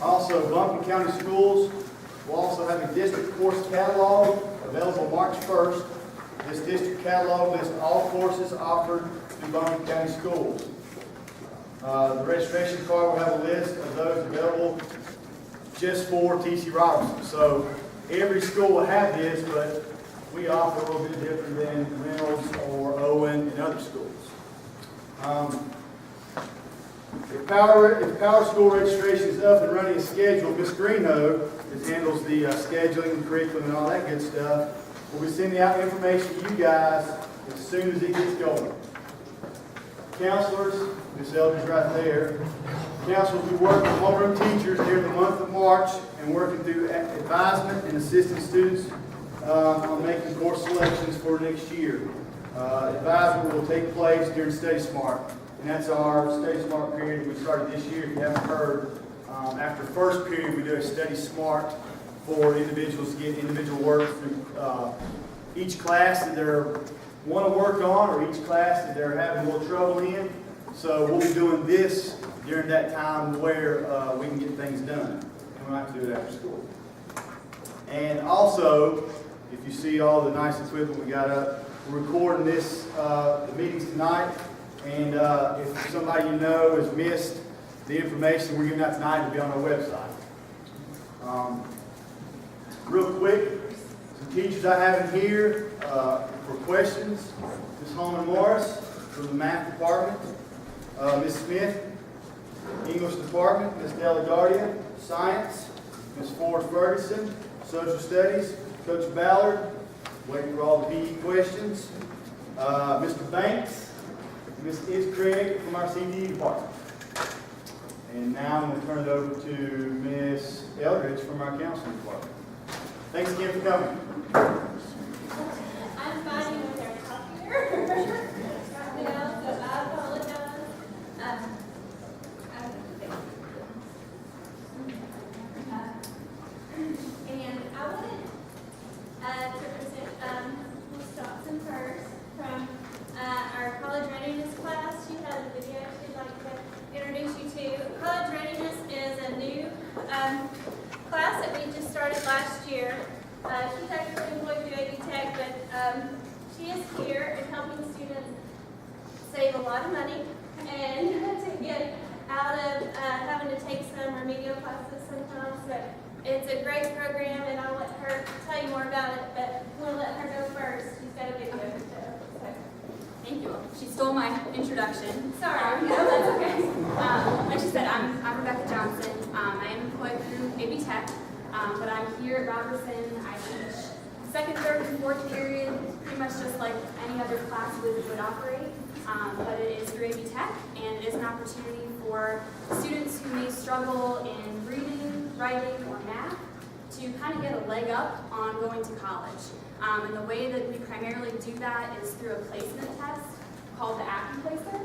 Also, Buncombe County Schools will also have a district course catalog available March 1st. This district catalog lists all courses offered through Buncombe County Schools. The registration card will have a list of those available just for T.C. Roberson. So every school will have this, but we offer a little bit different than Reynolds or Owen and other schools. If Power School registration is up and running as scheduled, Ms. Greenhoe, that handles the scheduling and curriculum and all that good stuff, will be sending out information to you guys as soon as it gets going. Counselors, Ms. Elder's right there. Counselors will be working with homeroom teachers during the month of March and working through advisement and assisting students on making course selections for next year. Advisement will take place during Study Smart, and that's our Study Smart period we started this year. If you haven't heard, after the first period we do a Study Smart for individuals to get individual work through each class that they want to work on or each class that they're having a little trouble in. So we'll be doing this during that time where we can get things done. And we don't have to do it after school. And also, if you see all the nice equipment we got up, we're recording this, the meetings tonight. And if somebody you know has missed the information we're giving out tonight, it'll be on our website. Real quick, some teachers I have in here for questions. Ms. Holman Morris from the math department. Ms. Smith, English department. Ms. Delaguardia, science. Ms. Ford Ferguson, social studies. Coach Ballard, waiting for all the PE questions. Mr. Banks, Ms. Is Craig from our CDE department. And now I'm going to turn it over to Ms. Eldridge from our counseling department. Thanks again for coming. I'm fighting with our computer. So I apologize. And I wanted to present Ms. Johnson first from our college readiness class. She has a video she'd like to introduce you to. College readiness is a new class that we just started last year. She's actually employed through AB Tech, but she is here and helping students save a lot of money and to get out of having to take some remedial classes sometimes. So it's a great program, and I'll let her tell you more about it, but we'll let her go first. She's got a video to show. So. Thank you. She stole my introduction. Sorry. No, that's okay. Like she said, I'm Rebecca Johnson. I am employed through AB Tech, but I'm here at Roberson. I teach second, third, and fourth period, pretty much just like any other class would operate. But it is through AB Tech, and it is an opportunity for students who may struggle in reading, writing, or math to kind of get a leg up on going to college. And the way that we primarily do that is through a placement test called the AccuPlacer.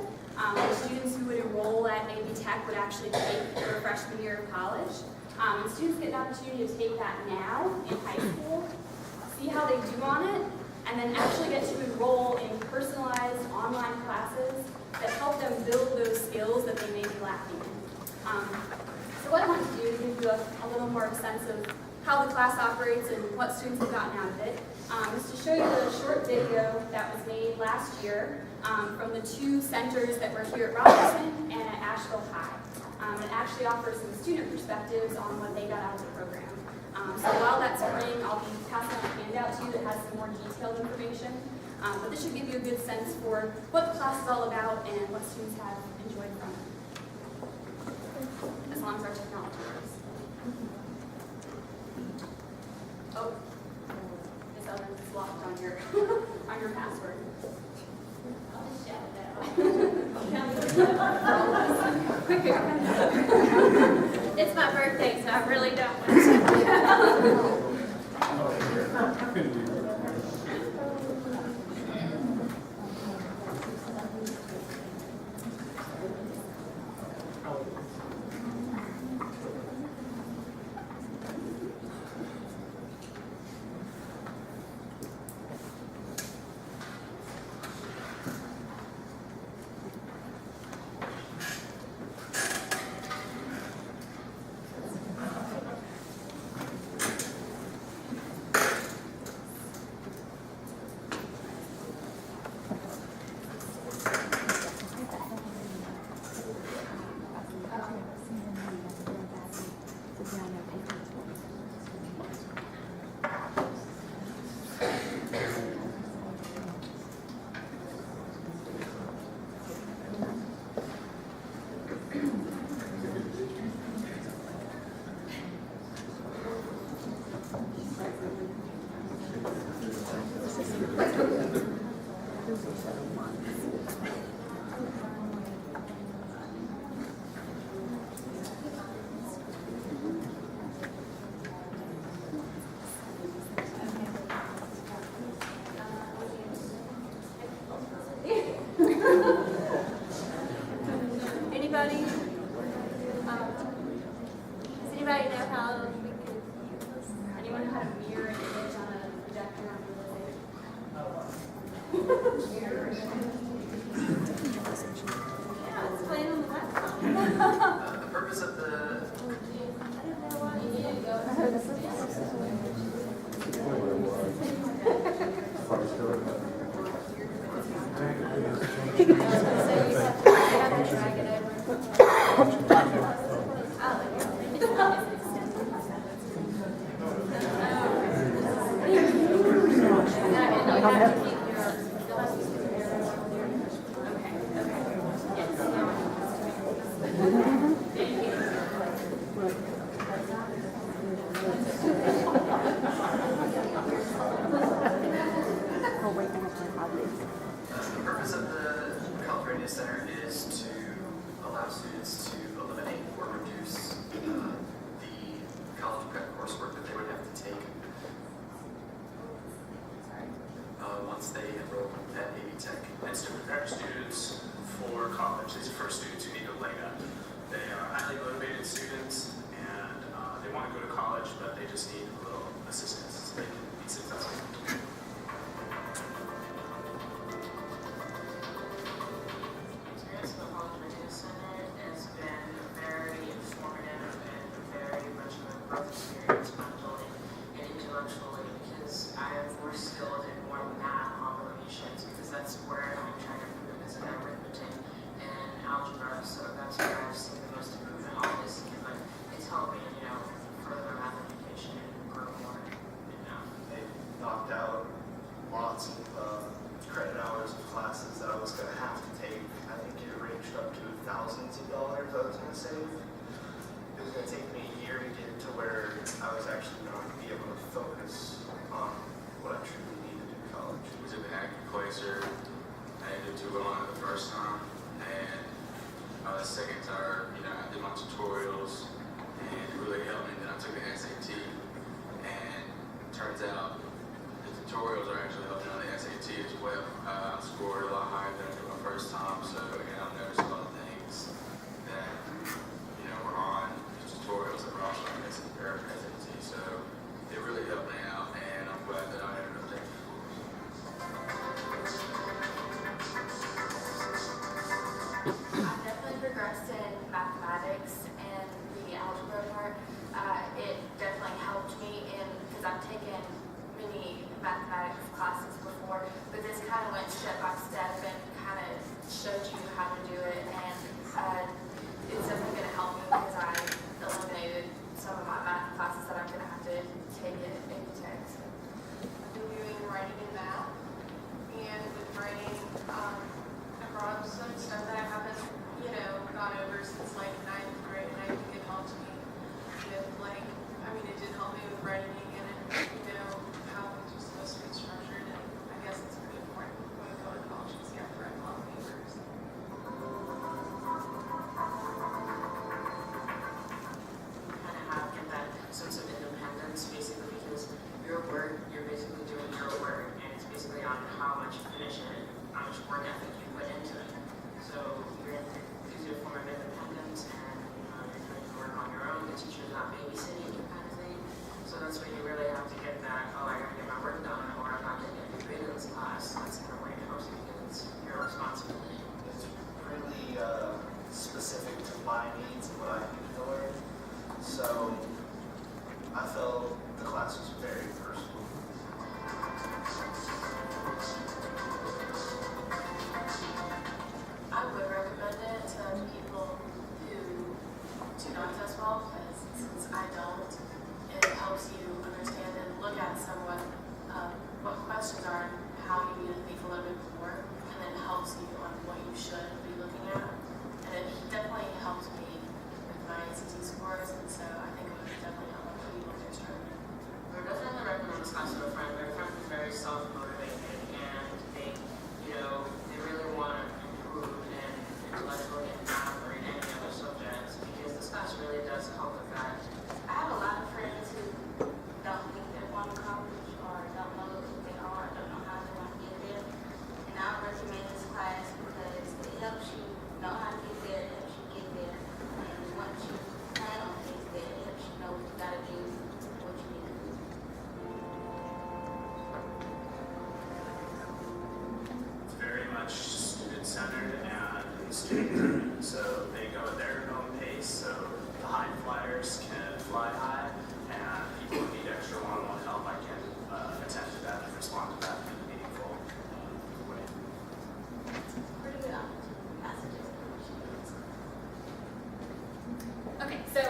The students who would enroll at AB Tech would actually take their freshman year of college. And students get an opportunity to take that now in high school, see how they do on it, and then actually get to enroll in personalized online classes that help them build those skills that they may be lacking in. So what I want to do is give you a little more of a sense of how the class operates and what students have gotten out of it, is to show you the short video that was made last year from the two centers that were here at Roberson and at Asheville High. It actually offers some student perspectives on what they got out of the program. So while that's running, I'll be passing on a handout to you that has some more detailed information. But this should give you a good sense for what the class is all about and what students have enjoyed from it, as long as our technology works. Oh, Miss Ellen, it's locked on your on your password. I'll just shout it out. Quick. It's my birthday, so I really don't want to. Anybody know how we could use this? Anyone know how to mirror an image on a projector on Yeah, it's playing on the laptop. The purpose of the I don't know why you need to go. The purpose of the College Readiness Center is to allow students to eliminate or reduce the college prep coursework that they would have to take once they enroll at AV Tech. And to prepare students for college, these are for students who need a leg up. They are highly motivated students and they want to go to college, but they just need a little assistance so they can be successful. Experience at the College Readiness Center has been very informative and very much of a growth experience mentally and intellectually because I am more skilled in more math operations because that's where I'm trying to improve is in arithmetic and algebra. So that's where I've seen the most improvement on this year. But it's helped me, further math education and grow more in math. They knocked out lots of credit hours of classes that I was going to have to take. I think it ranged up to thousands of dollars I was going to save. It was going to take me a year to get to where I was actually going to be able to focus on what I truly needed in college. We took the acting placer. I didn't do too well on it the first time, and the second time, I did my tutorials, and it really helped me. Then I took the SAT, and it turns out the tutorials are actually helping on the SAT as well. I scored a lot higher than I did my first time, so again, I've noticed a lot of things that were on the tutorials that were also on the SAT, so it really helped me out, and I'm glad that I ended up taking the course. I've definitely progressed in mathematics and the algebra part. It definitely helped me because I've taken many mathematics classes before, but this kind of went step by step and kind of showed you how to do it, and it's definitely going to help me because I eliminated some of my math classes that I'm going to have to take it in Tech. So. I've been doing writing and math, and with writing, I brought up some stuff that I haven't, gone over since like 9th grade, and I think it helped me with it did help me with writing and how things are supposed to be structured, and I guess it's pretty important when we go to college because you have to write a lot of papers. Kind of have get that sense of independence basically because your work, you're basically doing your work and it's basically on how much you finish it, how much work ethic you put into it. So it gives you a form of independence and you're trying to work on your own, the teacher's not babysitting you kind of thing. So that's when you really have to get that, I gotta get my work done or I'm not gonna get a good grade in this class. That's kind of where it helps you because it's your responsibility. It's really specific to my needs and what I needed to learn. So I felt the class was very personal. I would recommend it to people who do not test well, because since I don't, it helps you understand and look at somewhat what questions are and how you need to think a little bit more, and then helps you on what you should be looking at. And it definitely helped me with my ACT scores, and so I think it would definitely help other people if they're struggling. I would definitely recommend this class to a friend. My friend is very self-motivated and they really want to improve in intellectually and math or in any other subjects because this class really does help with that. I have a lot of friends who don't think they want to college or don't know who they are, don't know how they want to get there. And I recommend this class because it helps you know how to get there, it helps you get there. And once you plan So they go at their own pace, so the high flyers can fly high, and people who need extra one-on-one help, I can attend to that and respond to that in a meaningful way. Pretty good passages. Okay, so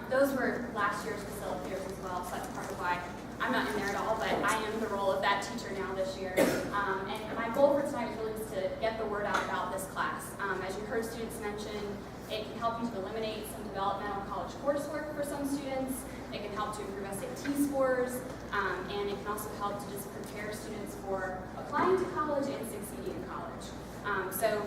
those were last year's facilitators as well, so that's part of why I'm not in there at all, but I am the role of that teacher now this year. And my goal for tonight was really just to get the word out about this class. As you heard students mention, it can help you to eliminate some developmental college coursework for some students. It can help to improve SAT scores, and it can also help to just prepare students for applying to college and succeeding in college. So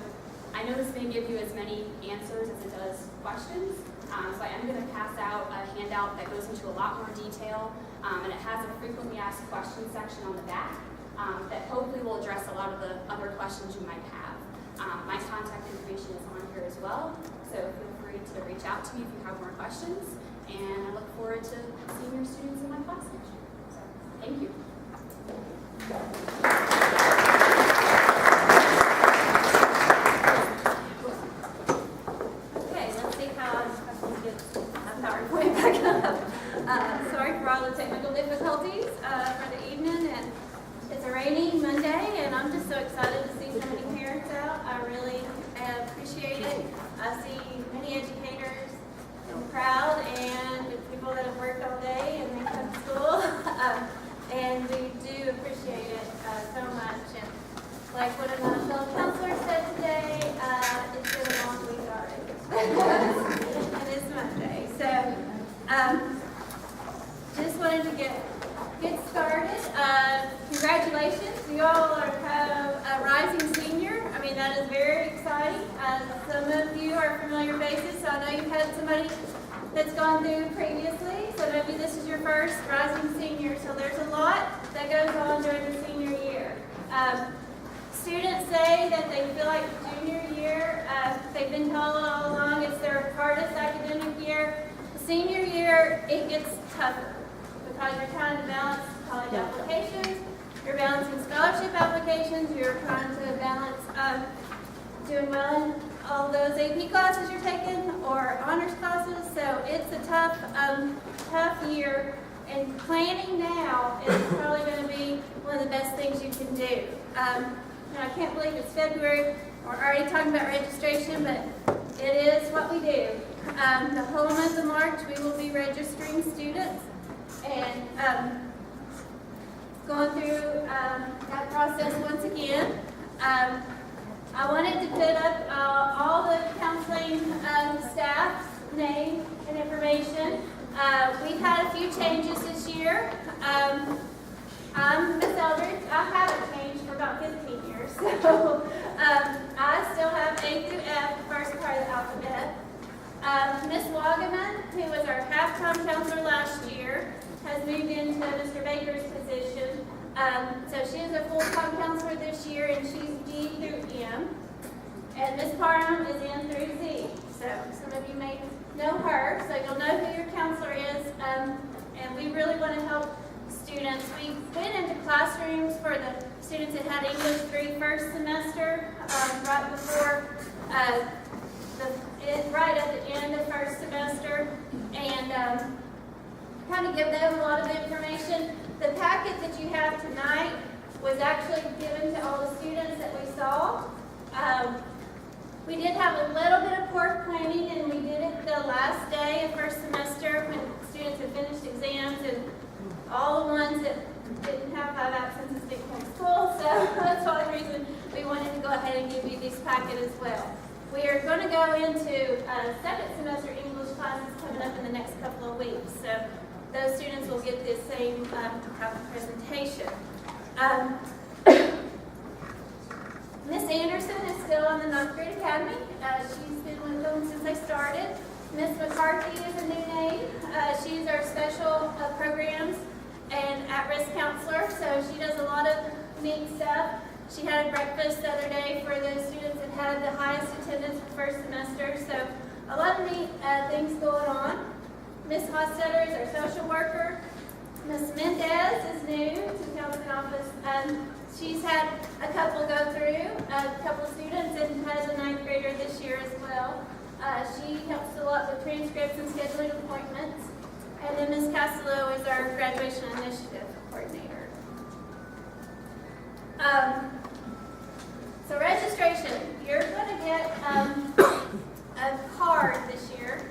I know this may give you as many answers as it does questions, so I am going to pass out a handout that goes into a lot more detail, and it has a frequently asked questions section on the back that hopefully will address a lot of the other questions you might have. My contact information is on here as well, so feel free to reach out to me if you have more questions, and I look forward to seeing your students in my class next year. So, thank you. Okay, let's see how I can get my PowerPoint back up. Sorry for all the technical difficulties for the evening, and it's a rainy Monday, and I'm just so excited to see so many parents out. I really appreciate it. I see many educators in the crowd and people that have worked all day and they come to school, and we do appreciate it so much. And like one of my fellow counselors said today, it's been a long week already. And it's Monday. So just wanted to get started. Congratulations. You all are a rising senior. I mean, that is very exciting. Some of you are familiar faces, so I know you've had somebody that's gone through previously. So maybe this is your first rising senior. So there's a lot that goes on during the senior year. Students say that they feel like junior year, they've been told all along, it's their hardest academic year. The senior year, it gets tougher because you're trying to balance college applications, you're balancing scholarship applications, you're trying to balance doing well in all those AP classes you're taking or honors classes. So it's a tough year, and planning now is probably going to be one of the best things you can do. I can't believe it's February. We're already talking about registration, but it is what we do. The whole month of March, we will be registering students and going through that process once again. I wanted to put up all the counseling staff's name and information. We've had a few changes this year. I'm Miss Eldridge. I haven't changed for about 15 years, so I still have A through F, the first part of the alphabet. Miss Wagaman, who was our half-time counselor last year, has moved into Mr. Baker's position. So she is a full-time counselor this year, and she's D through M. And Miss Parham is N through Z. So some of you may know her, so you'll know who your counselor is. And we really want to help students. We went into classrooms for the students that had English 3 first semester, right before, right at the end of first semester, and kind of give them a lot of information. The packet that you have tonight was actually given to all the students that we saw. We did have a little bit of poor planning, and we did it the last day of first semester when students had finished exams, and all the ones that didn't have 5 absences didn't come to school, so that's the only reason we wanted to go ahead and give you this packet as well. We are going to go into second semester English classes coming up in the next couple of weeks, so those students will get this same type of presentation. Miss Anderson is still on the 9th grade academy. She's been with them since they started. Miss McCarthy is a new name. She's our special programs and at-risk counselor, so she does a lot of neat stuff. She had a breakfast the other day for the students that had the highest attendance for first semester, so a lot of neat things going on. Miss Hostetter is our social worker. Miss Mendez is new to the counseling office. she's had a couple go through, a couple of students, and has a 9th grader this year as well. She helps a lot with transcripts and scheduling appointments. And then Ms. Castello is our graduation initiative coordinator. So registration, you're going to get a card this year.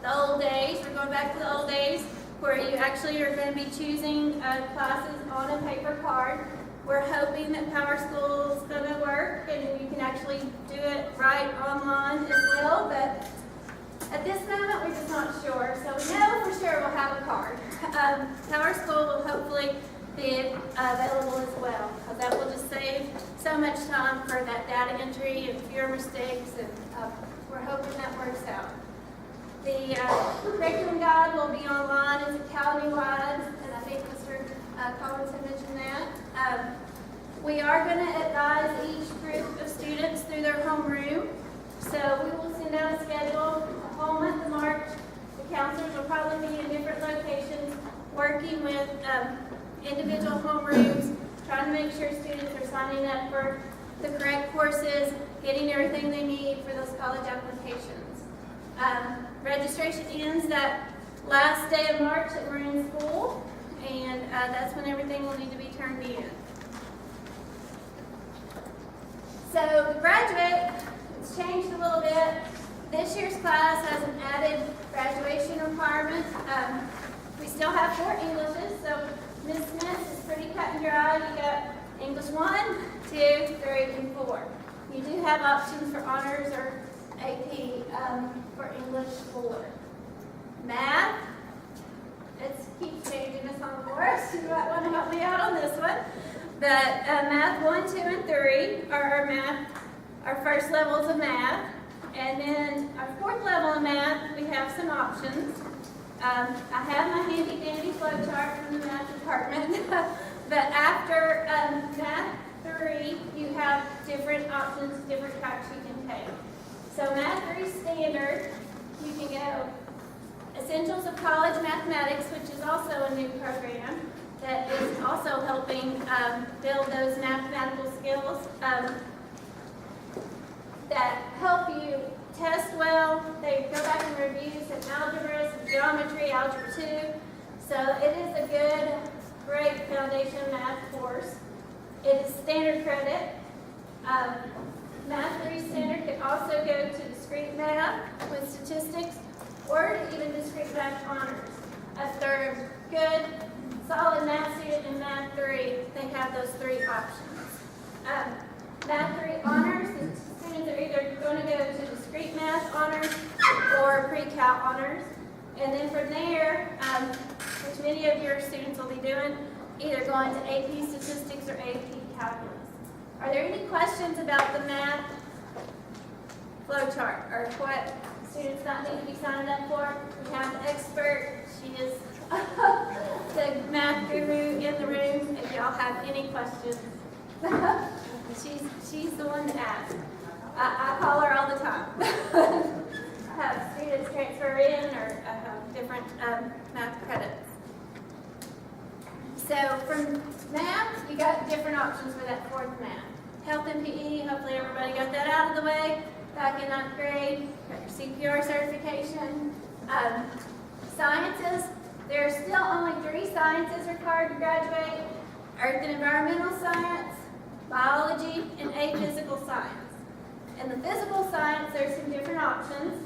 The old days, we're going back to the old days where you actually are going to be choosing classes on a paper card. We're hoping that Power School is going to work and you can actually do it right online as well, but at this moment we're just not sure. So we know for sure we'll have a card. Power School will hopefully be available as well, because that will just save so much time for that data entry and fewer mistakes, and we're hoping that works out. The curriculum guide will be online. It's academy-wide, and I think Mr. Collins had mentioned that. We are going to advise each group of students through their homeroom. So we will send out a schedule the whole month of March. The counselors will probably be in different locations working with individual homerooms, trying to make sure students are signing up for the correct courses, getting everything they need for those college applications. Registration ends that last day of March that we're in school, and that's when everything will need to be turned in. So the graduate, it's changed a little bit. This year's class has an added graduation requirement. We still have 4 Englishes, so Ms. Smith is pretty cut and dry. You got English 1, 2, 3, and 4. You do have options for honors or AP for English 4. Math, it keeps changing this on the board, so you might want to help me out on this one. But math 1, 2, and 3 are our first levels of math. And then our 4th level of math, we have some options. I have my handy dandy flow chart from the math department. But after math 3, you have different options, different tracks you can take. So math 3 standard, you can go Essentials of College Mathematics, which is also a new program that is also helping build those mathematical skills that help you test well. They go back and review some algebra, some geometry, algebra 2. So it is a good, great foundation math course. It is standard credit. Math 3 standard can also go to discrete math with statistics, or even discrete math honors. If they're a good, solid math student in Math 3, they have those 3 options. Math 3 honors, the students are either going to go to discrete math honors or pre-cal honors. And then from there, which many of your students will be doing, either going to AP statistics or AP calculus. Are there any questions about the math flowchart or what students not need to be signing up for? We have an expert. She is the math guru in the room. If y'all have any questions, she's the one to ask. I call her all the time. Have students transfer in or different math credits. So from math, you got different options for that 4th math. Health and PE, hopefully everybody got that out of the way back in 9th grade. Got your CPR certification. Sciences, there are still only 3 sciences required to graduate: Earth and Environmental Science, Biology, and Physical Science. In the physical science, there's some different options.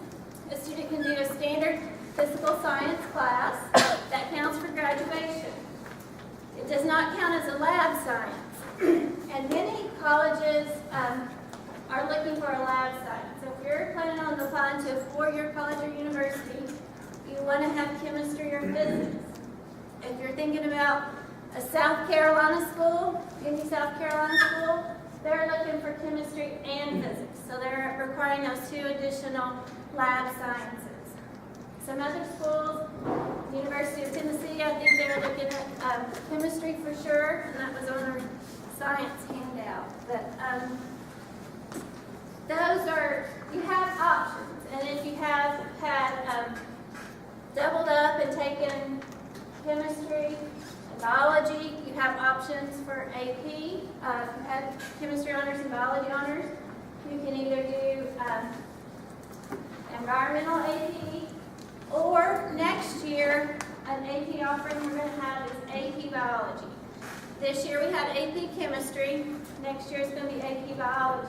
A student can do a standard physical science class. That counts for graduation. It does not count as a lab science. And many colleges are looking for a lab science. So if you're planning on applying to a 4-year college or university, you want to have chemistry or physics. If you're thinking about a South Carolina school, any South Carolina school, they're looking for chemistry and physics. So they're requiring those 2 additional lab sciences. Some other schools, University of Tennessee, I think they're looking at chemistry for sure, and that was on our science handout. But those are, you have options. And if you have had doubled up and taken chemistry, and biology. You have options for AP. If you have chemistry honors and biology honors, you can either do environmental AP, or next year, an AP offering we're going to have is AP biology. This year we had AP chemistry. Next year it's going to be AP biology.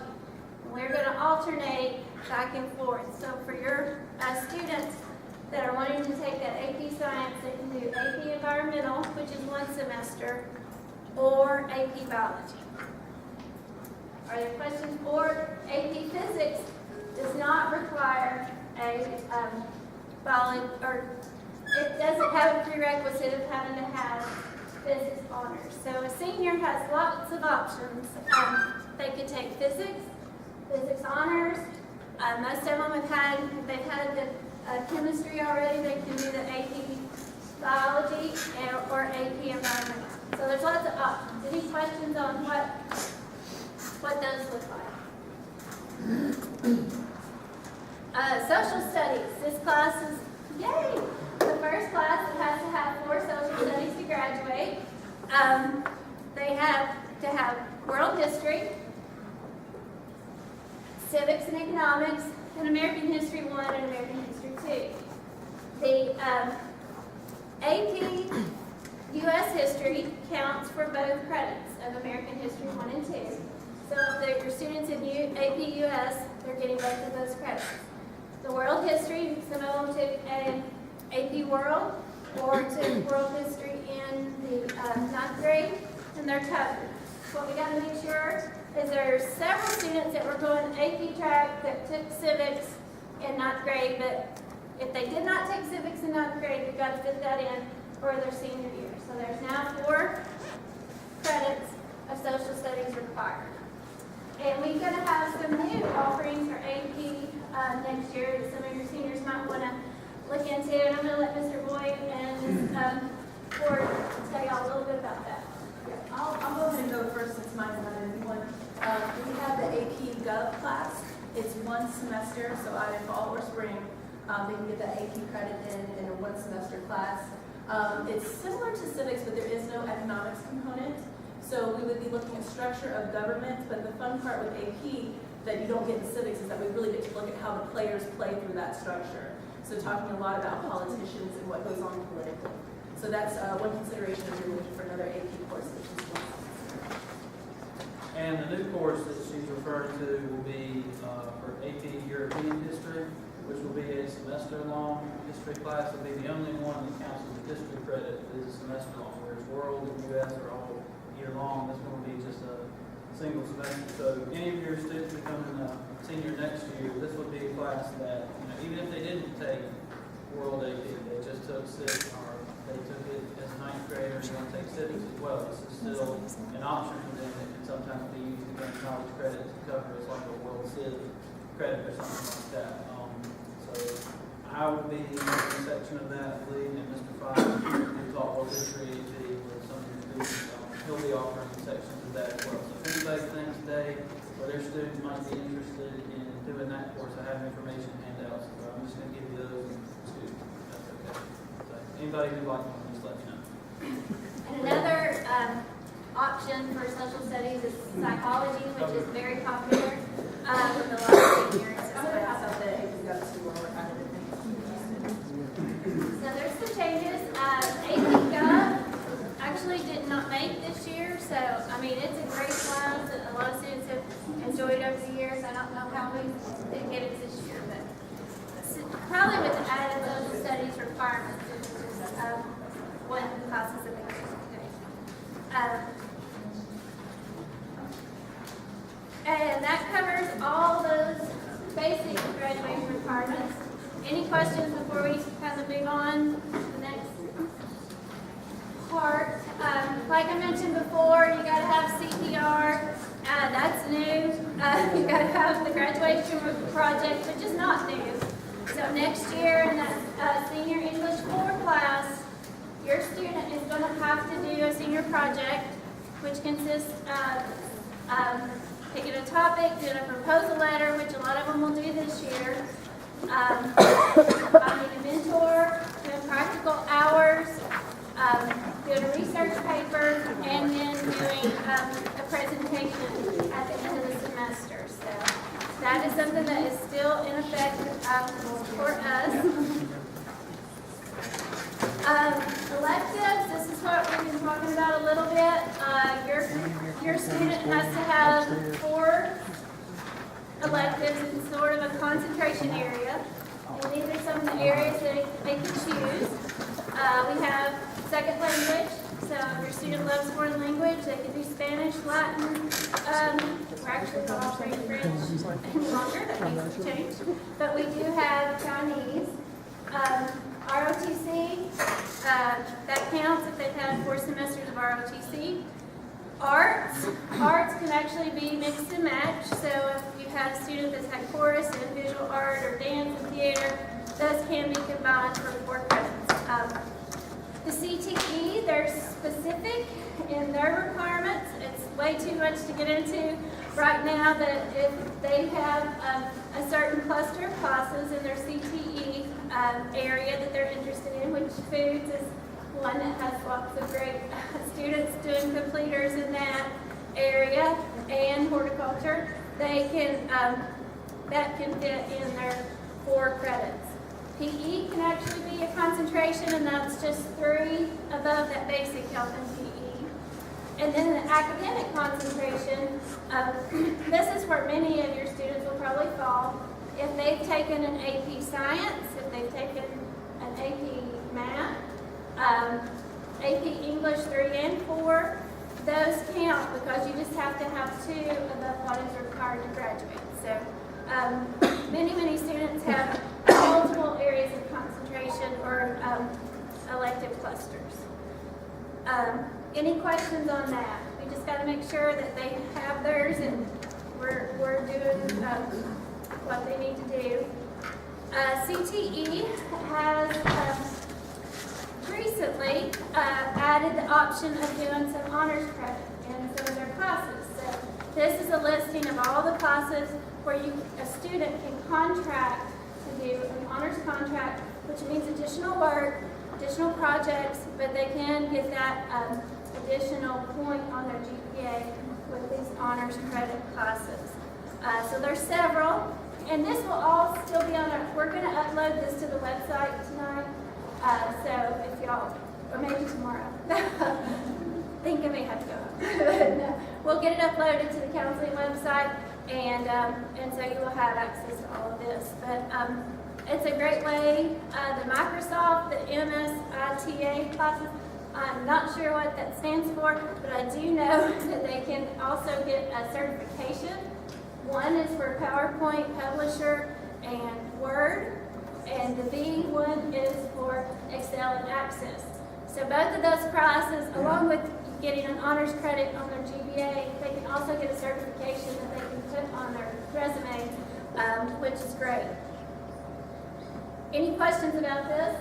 We're going to alternate back and forth. So for your students that are wanting to take that AP science, they can do AP environmental, which is 1 semester, or AP biology. Are there questions? Or AP physics does not require a biology, or it doesn't have a prerequisite of having to have physics honors. So a senior has lots of options. They could take physics honors. Most of them they've had the chemistry already. They can do the AP biology or AP environmental. So there's lots of options. Any questions on what those look like? Social studies. This class is, yay! The first class that has to have 4 social studies to graduate. They have to have world history, civics and economics, and American History 1 and American History 2. The AP U.S. History counts for both credits of American History 1 and 2. So if your students in AP U.S., they're getting both of those credits. The world history, some of them took AP World or took World History in the 9th grade, and they're covered. What we got to make sure is there are several students that were going AP track that took civics in 9th grade, but if they did not take civics in 9th grade, we've got to fit that in for their senior year. So there's now 4 credits of social studies required. And we're going to have some new offerings for AP next year that some of your seniors might want to look into. And I'm going to let Mr. Boyd and Ms. Ford tell you all a little bit about that. I'll go ahead and go first since mine's not a new one. We have the AP Gov class. It's 1 semester, so either fall or spring, they can get that AP credit in a 1 semester class. It's similar to civics, but there is no economics component. So we would be looking at structure of government, but the fun part with AP that you don't get in civics is that we really get to look at how the players play through that structure. So talking a lot about politicians and what goes on politically. So that's one consideration if you're looking for another AP course. And the new course that she's referring to will be for AP European History, which will be a semester-long history class. It'll be the only one that counts as a history credit that is a semester-long, whereas World and US are all year-long. This one will be just a single semester. So any of your students becoming a senior next year, this would be a class that, even if they didn't take World AP, they just took civics, or they took it as a 9th grader and want to take civics as well. This is still an option for them that can sometimes be used to gain college credit to cover as like a World Civ credit or something like that. So I would be in the section of that, I believe, and Mr. Fox, who taught World History AP with some of your students, he'll be offering sections of that as well. So if anybody thinks today where their students might be interested in doing that course, I have information handouts, so I'm just going to give you those to, that's okay. So anybody who'd like one, just let me know. And another option for social studies is psychology, which is very popular with a lot of seniors. I'm going to ask about the AP Gov too while we're at it. So there's some changes. AP Gov actually did not make this year, so I mean it's a great class that a lot of students have enjoyed over the years. I don't know how we didn't get it this year, but probably with the added social studies requirements, it's just one of the classes that they take. And that covers all those basic graduation requirements. Any questions before we kind of move on to the next part? Like I mentioned before, you got to have CPR. That's new. You got to have the graduation project, which is not new. So next year in that senior English 4 class, your student is going to have to do a senior project, which consists of picking a topic, doing a proposal letter, which a lot of them will do this year, finding a mentor, doing practical hours, support us. Electives, this is what we've been talking about a little bit. Your student has to have 4 electives in sort of a concentration area. And these are some of the areas that they can choose. We have second language. So if your student loves foreign language, they can do Spanish, Latin. We're actually not offering French any longer. That needs to change. But we do have Chinese. ROTC, that counts if they've had 4 semesters of ROTC. Arts can actually be mixed and matched. So if you have a student that's had chorus and visual art or dance and theater, those can be combined for 4 credits. The CTE, they're specific in their requirements. It's way too much to get into right now, that if they have a certain cluster of classes in their CTE area that they're interested in, which foods is one that has lots of great students doing completers in that area, and horticulture, they can that can fit in their 4 credits. PE can actually be a concentration, and that's just 3 above that basic health and PE. And then the academic concentration, this is where many of your students will probably fall. If they've taken an AP Science, if they've taken an AP Math, AP English 3 and 4, those count because you just have to have 2 above what is required to graduate. So many students have multiple areas of concentration or elective clusters. Any questions on that? We just got to make sure that they have theirs, and we're doing what they need to do. CTE has recently added the option of doing some honors credit in some of their classes. So this is a listing of all the classes where a student can contract to do an honors contract, which means additional work, additional projects, but they can get that additional point on their GPA with these honors credit classes. So there's several, and this will all still be on we're going to upload this to the website tonight. So if y'all, or maybe tomorrow, think I may have to go. No, we'll get it uploaded to the counseling website, and so you will have access to all of this. But it's a great way. The Microsoft, the MSITA classes, I'm not sure what that stands for, but I do know that they can also get a certification. One is for PowerPoint, Publisher, and Word, and the B one is for Excel and Access. So both of those classes, along with getting an honors credit on their GPA, they can also get a certification that they can put on their resume, which is great. Any questions about this?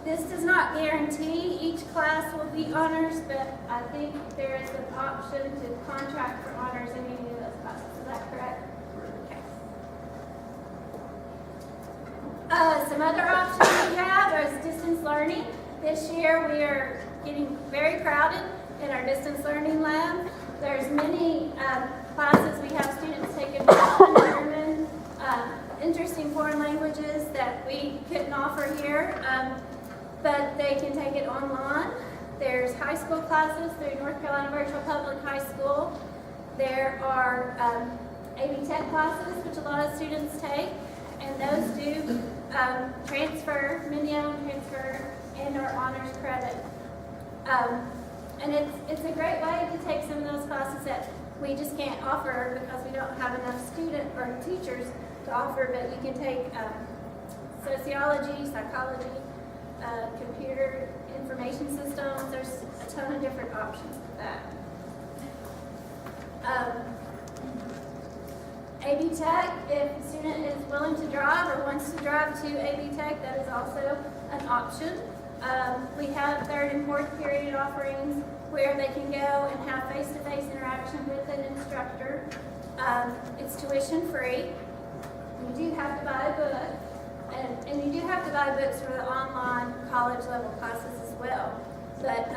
This does not guarantee each class will be honors, but I think there is an option to contract for honors in any of those classes. Is that correct? Okay. Some other options we have is distance learning. This year we are getting very crowded in our distance learning lab. There's many classes we have students taking German, interesting foreign languages that we couldn't offer here, but they can take it online. There's high school classes through North Carolina Virtual Public High School. There are AB Tech classes, which a lot of students take, and those do transfer, many of them transfer and are honors credit. And it's a great way to take some of those classes that we just can't offer because we don't have enough student or teachers to offer, but you can take sociology, psychology, computer information systems. There's a ton of different options for that. AB Tech, if a student is willing to drive or wants to drive to AB Tech, that is also an option. We have 3rd and 4th period offerings where they can go and have face-to-face interaction with an instructor. It's tuition free. You do have to buy a book, and you do have to buy books for the online college level classes as well. But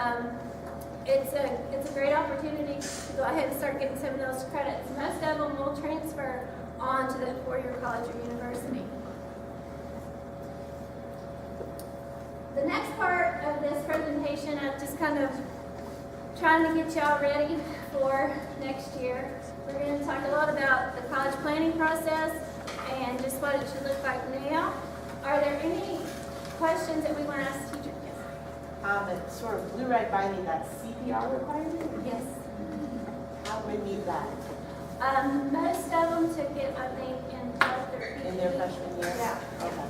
it's a great opportunity to go ahead and start getting some of those credits. Most of them will transfer on to that four-year college or university. The next part of this presentation, I'm just kind of trying to get y'all ready for next year. We're going to talk a lot about the college planning process and just what it should look like now. Are there any questions that we want to ask teachers? Yes. It sort of blew right by me, that CPR requirement. Yes. How many need that Most of them took it, I think, in in their freshman year? Yeah. Okay.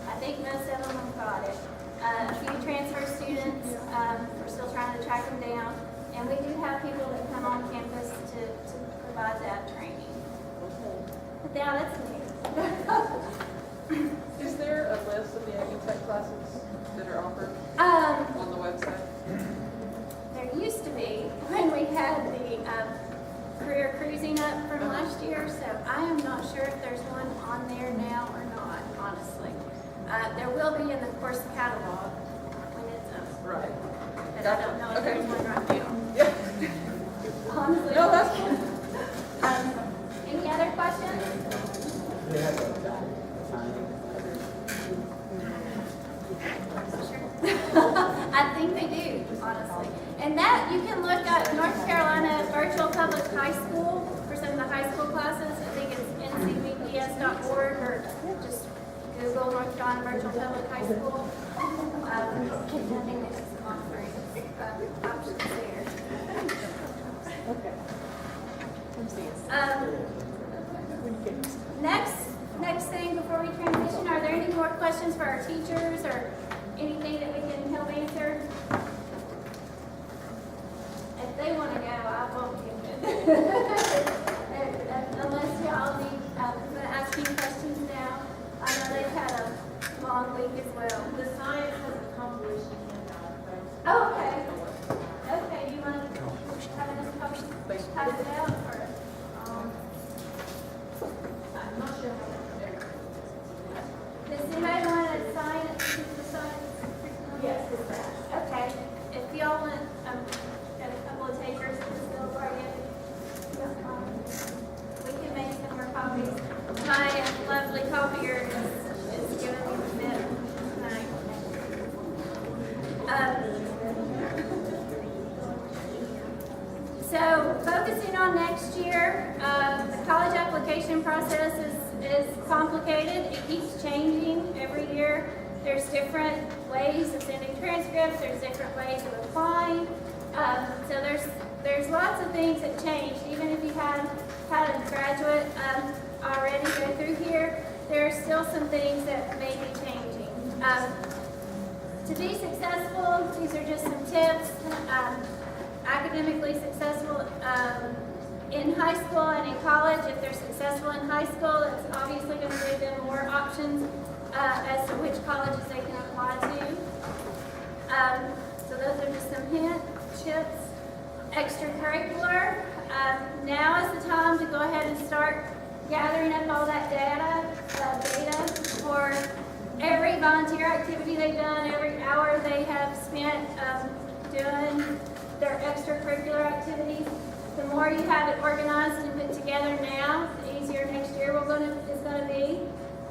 I think most of them have got it. A few transfer students, we're still trying to track them down. And we do have people that come on campus to provide that training. Now, that's new. Is there a list of the Aggie Tech classes that are offered on the website? There used to be, when we had the career cruising up from last year, so I am not sure if there's one on there now or not, honestly. There will be in the course catalog when it's up. Right. But I don't know if there's one right now. Yeah. Honestly. No, that's cool. Any other questions? I think they do, honestly. And that, you can look at North Carolina Virtual Public High School for some of the high school classes. I think it's ncbps.org or just Google North Carolina Virtual Public High School. I think this is offering options there. Okay. Next thing before we transition, are there any more questions for our teachers or anything that we can help answer? If they want to go, I won't give it. Unless y'all need, I'm going to ask you questions now. I know they've had a long week as well. The science has a compilation handout. Oh, okay. Okay, do you want to have a pass it out or? I'm not sure how much. Does anybody want to sign it? The science curriculum? Yes, it's that. Okay. If y'all want, got a couple of takers to still for you. We can make some more copies. My lovely copier is giving me the bit tonight. So focusing on next year, the college application process is complicated. It keeps changing every year. There's different ways of sending transcripts. There's different ways of applying. So there's lots of things that changed. Even if you had a graduate already go through here, there are still some things that may be changing. To be successful, these are just some tips. Academically successful in high school and in college. If they're successful in high school, it's obviously going to give them more options as to which colleges they can apply to. So those are just some tips. Extracurricular. Now is the time to go ahead and start gathering up all that data for every volunteer activity they've done, every hour they have spent doing their extracurricular activities. The more you have it organized and put together now, the easier next year is going to be.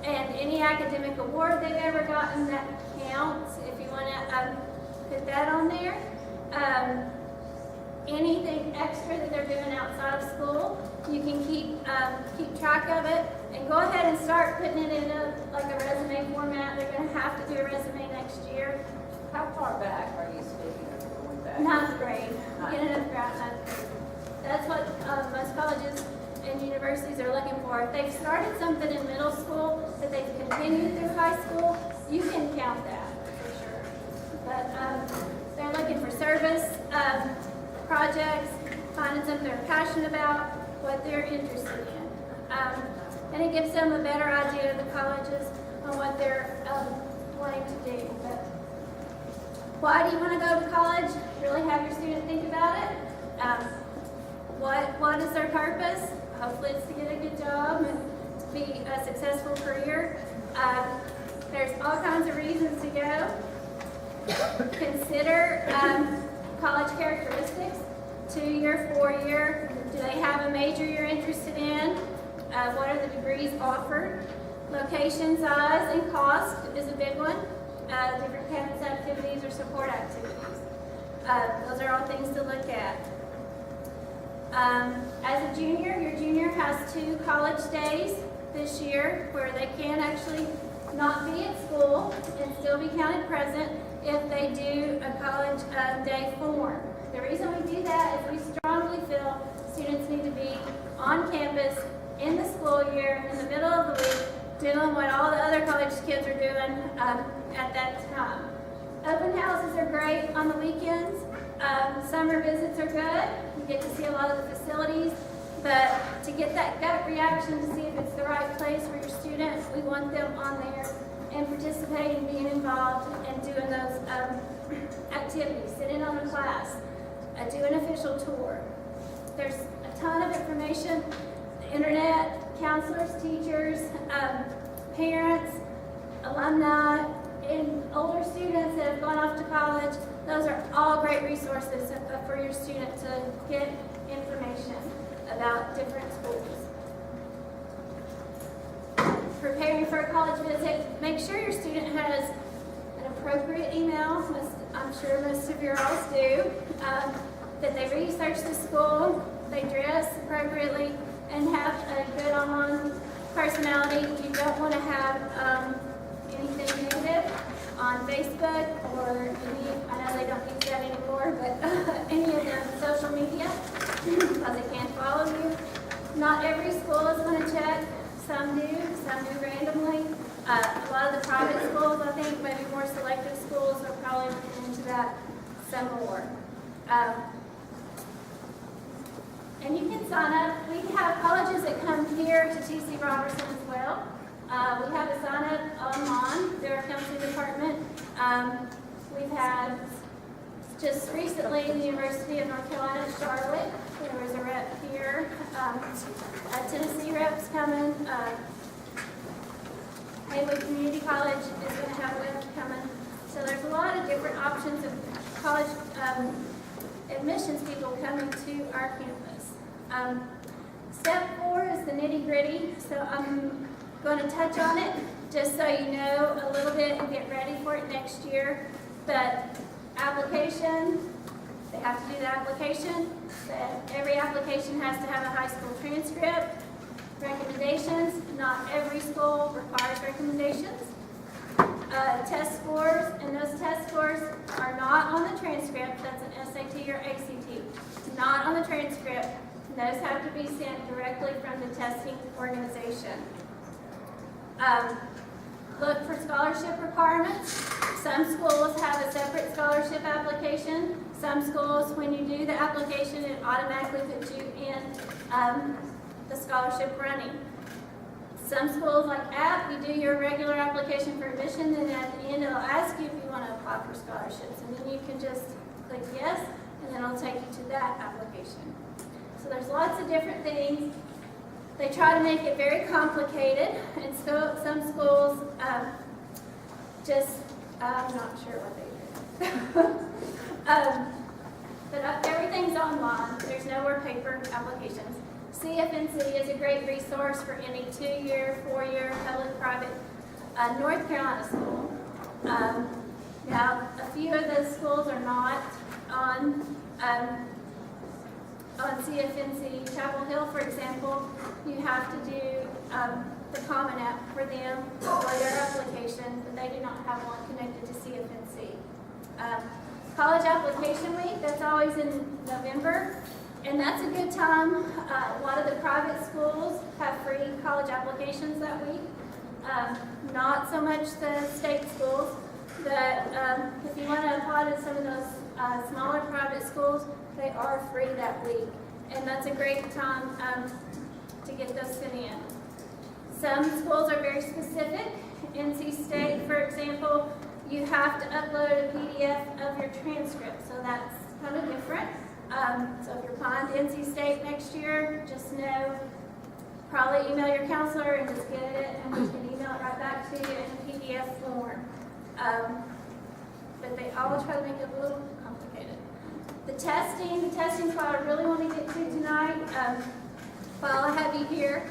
And any academic award they've ever gotten, that counts if you want to put that on there. Anything extra that they're doing outside of school, you can keep track of it and go ahead and start putting it in a resume format. They're going to have to do a resume next year. How far back are you speaking of going back? Ninth grade. Get enough grade, ninth grade. That's what most colleges and universities are looking for. If they've started something in middle school that they've continued through high school, you can count that for sure. But they're looking for service projects, finding something they're passionate about, what they're interested in. And it gives them a better idea of the colleges on what they're wanting to do. But why do you want to go to college? Really have your student think about it. What is their purpose? Hopefully it's to get a good job and to be a successful career. There's all kinds of reasons to go. Consider college characteristics, 2-year, 4-year. Do they have a major you're interested in? what are the degrees offered? Location, size, and cost is a big one. Different campus activities or support activities. Those are all things to look at. As a junior, your junior has 2 college days this year where they can actually not be at school and still be counted present if they do a college day form. The reason we do that is we strongly feel students need to be on campus in the school year, in the middle of the week, doing what all the other college kids are doing at that time. Open houses are great on the weekends. Summer visits are good. You get to see a lot of the facilities. But to get that gut reaction to see if it's the right place for your students, we want them on there and participating, being involved, and doing those activities. Sit in on a class, do an official tour. There's a ton of information. The internet, counselors, teachers, parents, alumni, and older students that have gone off to college. Those are all great resources for your student to get information about different schools. Preparing for a college visit, make sure your student has an appropriate email. I'm sure most of your alls do. That they research the school, they dress appropriately, and have a good online personality. You don't want to have anything negative on Facebook or I know they don't use that anymore, but any of the social media, because they can't follow you. Not every school is going to check. Some do randomly. A lot of the private schools, I think, maybe more selective schools are probably looking into that some more. And you can sign up. We have colleges that come here to TC Roberson as well. We have a sign up online through our counseling department. We've had just recently the University of North Carolina at Charlotte. There was a rep here. A Tennessee rep's coming. Haywood Community College is going to have a rep coming. So there's a lot of different options of college admissions people coming to our campus. Step 4 is the nitty-gritty. So I'm going to touch on it just so you know a little bit and get ready for it next year. But application, they have to do the application. Every application has to have a high school transcript. Recommendations, not every school requires recommendations. Test scores, and those test scores are not on the transcript. That's an SAT or ACT. Not on the transcript. Those have to be sent directly from the testing organization. Look for scholarship requirements. Some schools have a separate scholarship application. Some schools, when you do the application, it automatically puts you in the scholarship running. Some schools, like App, you do your regular application for admission, and at the end it'll ask you if you want to apply for scholarships. And then you can just click yes, and then it'll take you to that application. So there's lots of different things. They try to make it very complicated, and so some schools I'm not sure what they do. But everything's online. There's no more paper applications. CFNC is a great resource for any 2-year, 4-year, public-private North Carolina school. Now, a few of those schools are not on CFNC. Chapel Hill, for example, you have to do the Common App for them for their application, but they do not have one connected to CFNC. College application week, that's always in November, and that's a good time. A lot of the private schools have free college applications that week. Not so much the state schools, but if you want to apply to some of those smaller private schools, they are free that week, and that's a great time to get those sent in. Some schools are very specific. NC State, for example, you have to upload a PDF of your transcript, so that's kind of different. So if you're applying to NC State next year, just know, probably email your counselor and just get it, and we can email it right back to you in a PDF form. But they all try to make it a little complicated. The testing is what I really want to get to tonight. While I have you here,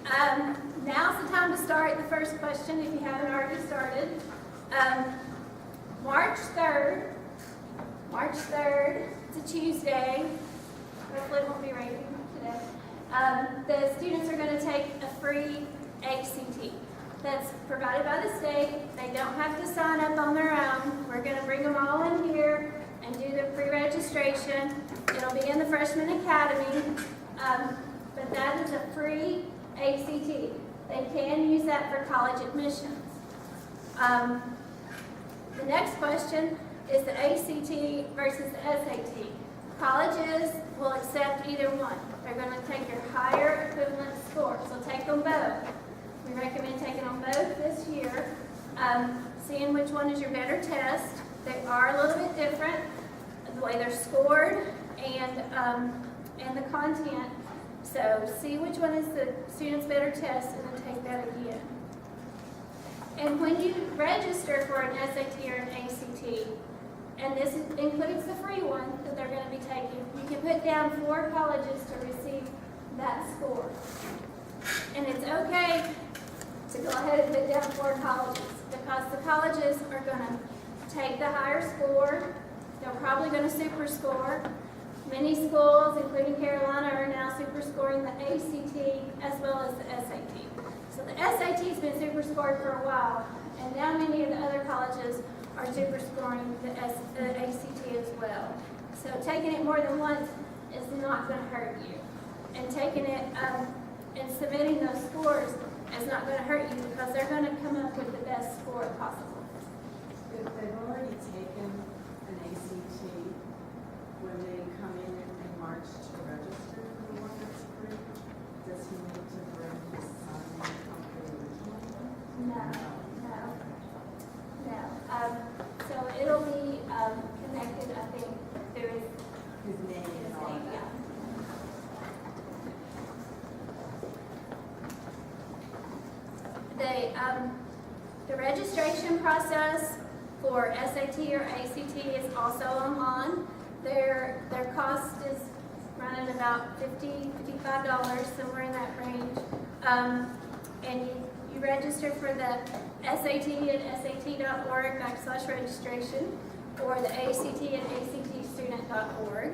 Now's the time to start the first question if you haven't already started. March 3rd, it's a Tuesday. Hopefully it won't be raining today. The students are going to take a free ACT. That's provided by the state. They don't have to sign up on their own. We're going to bring them all in here and do the pre-registration. It'll be in the Freshman Academy, but that is a free ACT. They can use that for college admissions. The next question is the ACT versus the SAT. Colleges will accept either one. They're going to take your higher equivalent score, so take them both. We recommend taking them both this year, seeing which one is your better test. They are a little bit different, the way they're scored and the content. So see which one is the student's better test and then take that again. And when you register for an SAT or an ACT, and this includes the free one that they're going to be taking, you can put down 4 colleges to receive that score. And it's okay to go ahead and put down 4 colleges because the colleges are going to take the higher score. They're probably going to super score. Many schools, including Carolina, are now super scoring the ACT as well as the SAT. So the SAT's been super scored for a while, and now many of the other colleges are super scoring the ACT as well. So taking it more than once is not going to hurt you. And taking it and submitting those scores is not going to hurt you because they're going to come up with the best score possible. If they've already taken an ACT, when they come in March to register for the one that's free, does he need to bring his son from the original one? No. So it'll be connected, I think, through His name and all of that. The registration process for SAT or ACT is also online. Their cost is running about $50, $55, somewhere in that range. And you register for the SAT at sat.org/registration or the ACT at actstudent.org.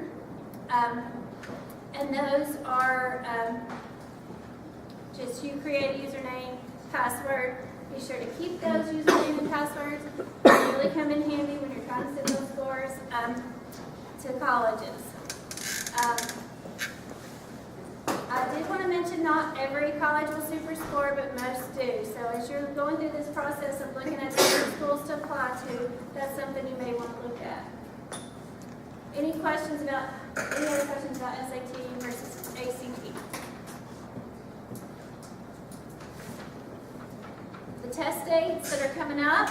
And those are just you create a username, password. Be sure to keep those username and passwords. They really come in handy when you're trying to send those scores to colleges. I did want to mention not every college will super score, but most do. So as you're going through this process of looking at different schools to apply to, that's something you may want to look at. Any other questions about SAT versus ACT? The test dates that are coming up,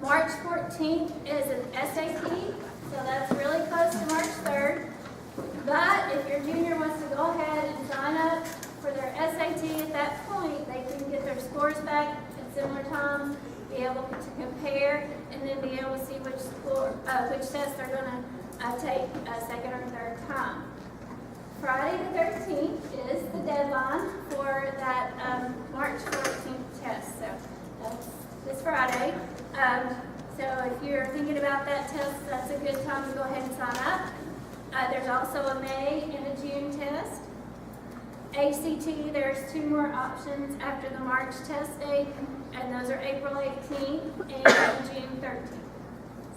March 14th is an SAT, so that's really close to March 3rd. But if your junior wants to go ahead and sign up for their SAT at that point, they can get their scores back at similar times, be able to compare, and then be able to see which test they're going to take a second or third time. Friday the 13th is the deadline for that March 14th test. So that's this Friday. So if you're thinking about that test, that's a good time to go ahead and sign up. There's also a May and a June test. ACT, there's 2 more options after the March test date, and those are April 18th and June 13th.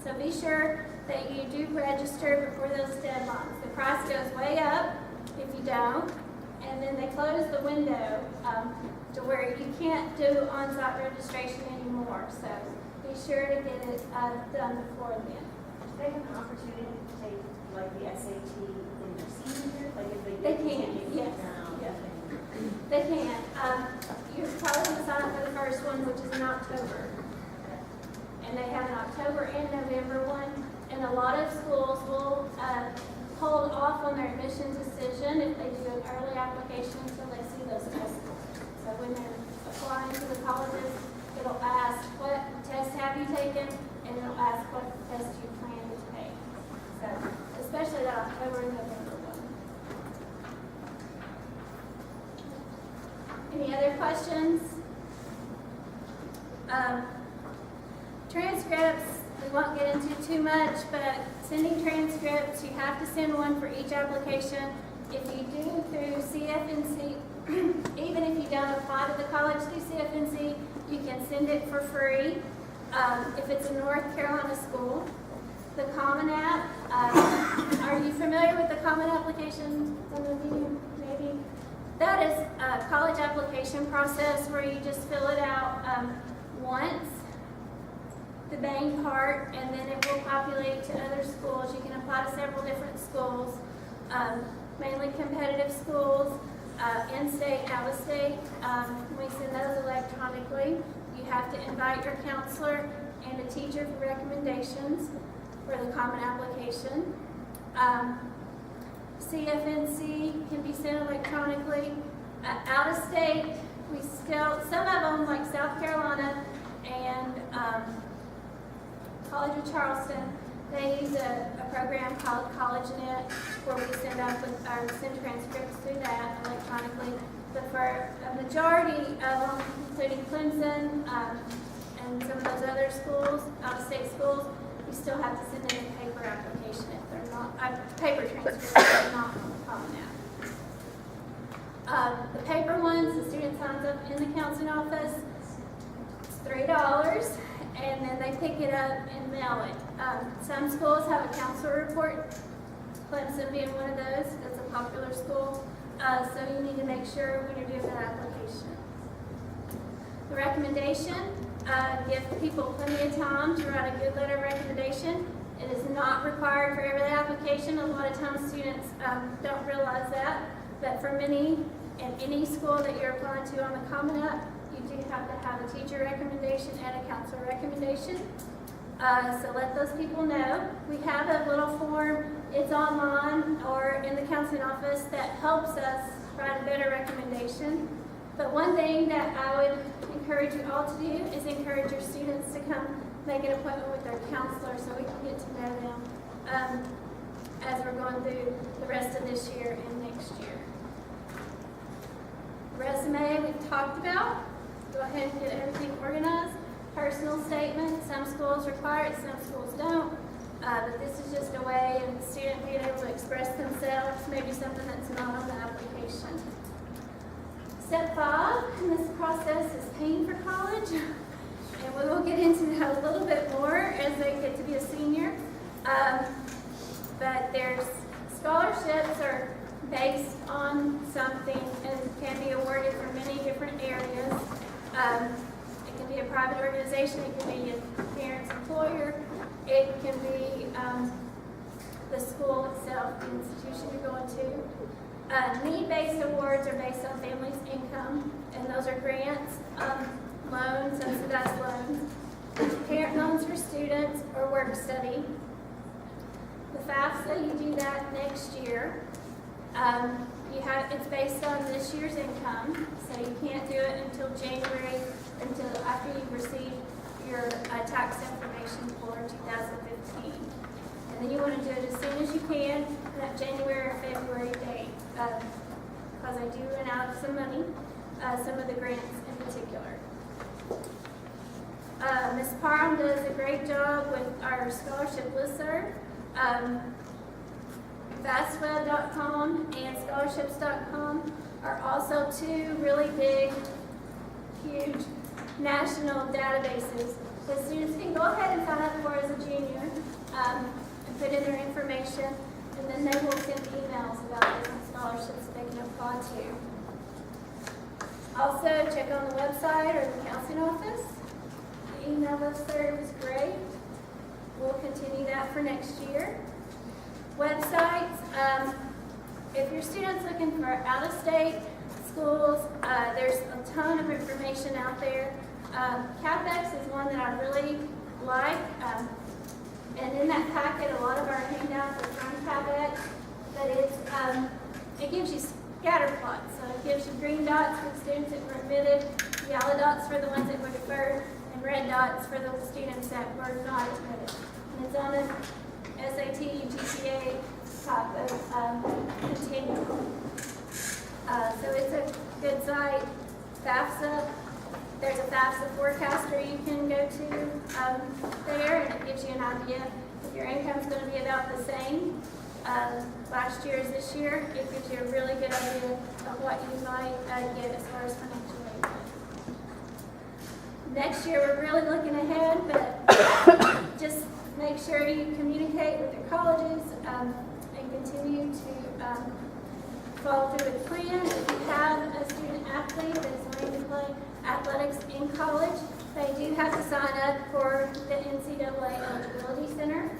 So be sure that you do register before those deadlines. The price goes way up if you don't, and then they close the window to where you can't do on-site registration anymore. So be sure to get it done before then. Do they have an opportunity to take like the SAT in their senior year? Like if They can, yes. They can. You're probably going to sign up for the first one, which is in October. And they have an October and November one. And a lot of schools will hold off on their admission decision if they do an early application until they see those test scores. So when they're applying to the colleges, it'll ask what test have you taken, and it'll ask what test you plan to take. So especially that October and November one. questions? Transcripts, we won't get into too much, but sending transcripts, you have to send one for each application. If you do through CFNC, even if you don't apply to the college through CFNC, you can send it for free. If it's a North Carolina school, the Common App, are you familiar with the Common application? Some of you, maybe. That is a college application process where you just fill it out once, the main part, and then it will populate to other schools. You can apply to several different schools, mainly competitive schools, in-state, out-of-state. We send those electronically. You have to invite your counselor and a teacher for recommendations for the Common application. CFNC can be sent electronically. Out-of-state, we still, some of them like South Carolina and College of Charleston, they use a program called CollegeNet where we send transcripts through that electronically. But for a majority of them, including Clemson and some of those other schools, out-of-state schools, we still have to send in a paper application if they're not, paper transcripts if they're not on the Common App. The paper ones, the student signs up in the counseling office, it's $3, and then they pick it up and mail it. Some schools have a counselor report, Clemson being one of those, that's a popular school, so you need to make sure when you're doing that application. The recommendation, give people plenty of time to write a good letter of recommendation. It is not required for every application. A lot of times students don't realize that, but for many, in any school that you're applying to on the Common App, you do have to have a teacher recommendation and a counselor recommendation. So let those people know. We have a little form, it's online or in the counseling office that helps us write a better recommendation. But one thing that I would encourage you all to do is encourage your students to come make an appointment with their counselor so we can get to know them as we're going through the rest of this year and next year. Resume we've talked about. Go ahead and get everything organized. Personal statement, some schools require it, some schools don't. But this is just a way of the student being able to express themselves, maybe something that's not on the application. Step 5 in this process is paying for college, and we will get into that a little bit more as they get to be a senior. But there's scholarships are based on something and can be awarded for many different areas. It can be a private organization, it can be a parent's employer, it can be the school itself, the institution you're going to. Need-based awards are based on families' income, and those are grants, loans, subsidized loans, parent loans for students, or work study. The FAFSA, you do that next year. It's based on this year's income, so you can't do it until January, until after you've received your tax information for 2015. And then you want to do it as soon as you can, in that January or February date, because I do run out of some money, some of the grants in particular. Ms. Parham does a great job with our scholarship listserv. Fastweb.com and scholarships.com are also two really big, huge national databases that students can go ahead and sign up for as a junior and put in their information, and then they will send emails about different scholarships that they can apply to. Also, check on the website or the counseling office. The email listserv is great. We'll continue that for next year. Websites, if your student's looking for out-of-state schools, there's a ton of information out there. CapEx is one that I really like, and in that packet, a lot of our handouts are from CapEx, but it gives you scatter plots. So it gives you green dots for the students that were admitted, yellow dots for the ones that were deferred, and red dots for the students that were not admitted. And it's on a SAT, GPA type of continuum. So it's a good site. FAFSA. There's a FAFSA forecaster you can go to there, and it gives you an idea if your income's going to be about the same last year as this year. It gives you a really good idea of what you might get as far as financial aid. Next year, we're really looking ahead, but just make sure you communicate with your colleges and continue to follow through with the plan. If you have a student athlete that is wanting to play athletics in college, they do have to sign up for the NCAA Eligibility Center,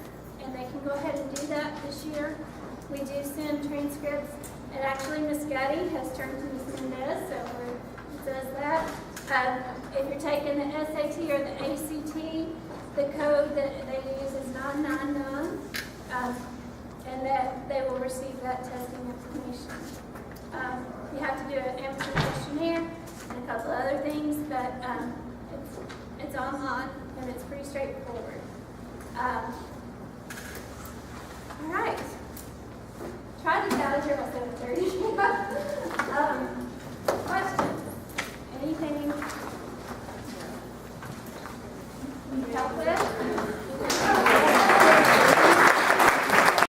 and they can go ahead and do that this year. We do send transcripts, and actually Ms. Gaddy has turned to Ms. Mendez, so it says that. If you're taking the SAT or the ACT, the code that they use is 999, and that they will receive that testing information. You have to do an amateur questionnaire and a couple other things, but it's online and it's pretty straightforward.